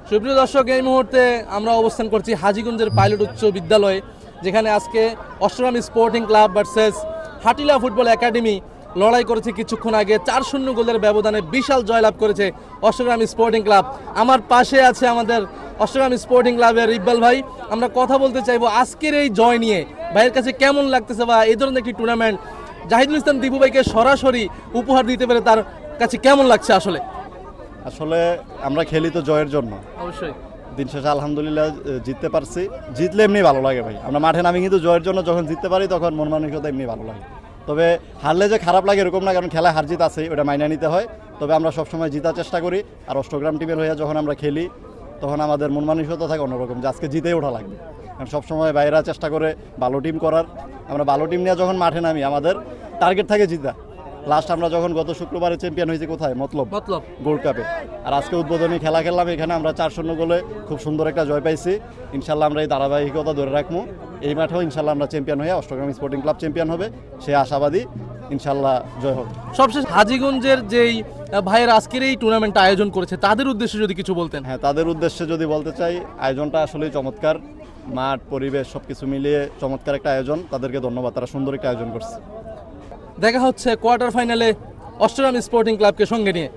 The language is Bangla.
সুপ্রিয় দর্শক, এই মুহূর্তে আমরা অবস্থান করছি হাজীগঞ্জের পাইলট উচ্চ বিদ্যালয়ে, যেখানে আজকে Austagram sporting club versus Hatila football academy লড়াই করেছে। কিছুক্ষণ আগে 4-0 গোলের ব্যবধানে বিশাল জয়লাভ করেছে অষ্টগ্রাম স্পোর্টিং ক্লাব। আমার পাশে আছে আমাদের অষ্টগ্রাম স্পোর্টিং ক্লাবের ইকবাল ভাই। আমরা কথা বলতে চাইবো আজকের এই জয় নিয়ে, ভাইয়ের কাছে কেমন লাগতেছে, বা এই ধরনের একটি টুর্নামেন্ট জাহিদুল ইসলাম দীপু ভাইকে সরাসরি উপহার দিতে পেরে তার কাছে কেমন লাগছে? আসলে আমরা খেলি তো জয়ের জন্য, অবশ্যই দিন শেষে আলহামদুলিল্লাহ জিততে পারছি। জিতলে এমনি ভালো লাগে ভাই, আমরা মাঠে নামি কিন্তু জয়ের জন্য, যখন জিততে পারি তখন মন মানসিকতা এমনি ভালো লাগে। তবে হারলে যে খারাপ লাগে এরকম না, কারণ খেলায় হার জিত আছে, ওটা মাইনে নিতে হয়। তবে আমরা সবসময় জিতার চেষ্টা করি, আর অষ্টগ্রাম টিমের হয়ে যখন আমরা খেলি তখন আমাদের মন মানসিকতা থাকে অন্যরকম, যে আজকে জিতেই ওঠা লাগবে। কারণ সবসময় বাইরেরা চেষ্টা করে ভালো টিম করার, আমরা ভালো টিম নিয়ে যখন মাঠে নামি আমাদের টার্গেট থাকে জিতা। লাস্ট আমরা যখন গত শুক্রবারে চ্যাম্পিয়ন হয়েছি কোথায়, মতলব গোল্ড কাপে, আর আজকে উদ্বোধনী খেলা খেললাম এখানে, আমরা 4-0 গোলে খুব সুন্দর একটা জয় পাইছি। ইনশাল্লাহ আমরা এই ধারাবাহিকতা ধরে রাখবো, এই মাঠেও ইনশাল্লাহ আমরা চ্যাম্পিয়ন হয়ে অষ্টগ্রাম স্পোর্টিং ক্লাব চ্যাম্পিয়ন হবে, সে আশাবাদী, ইনশাল্লাহ জয় হবে। সবশেষ হাজীগঞ্জের যেই ভাইয়ের আজকের এই টুর্নামেন্টটা আয়োজন করেছে, তাদের উদ্দেশ্যে যদি কিছু বলতেন। হ্যাঁ, তাদের উদ্দেশ্যে যদি বলতে চাই, আয়োজনটা আসলেই চমৎকার, মাঠ পরিবেশ সব কিছু মিলিয়ে চমৎকার একটা আয়োজন, তাদেরকে ধন্যবাদ, তারা সুন্দর একটা আয়োজন করছে। দেখা হচ্ছে কোয়ার্টার ফাইনালে অষ্টগ্রাম স্পোর্টিং ক্লাবকে সঙ্গে নিয়ে।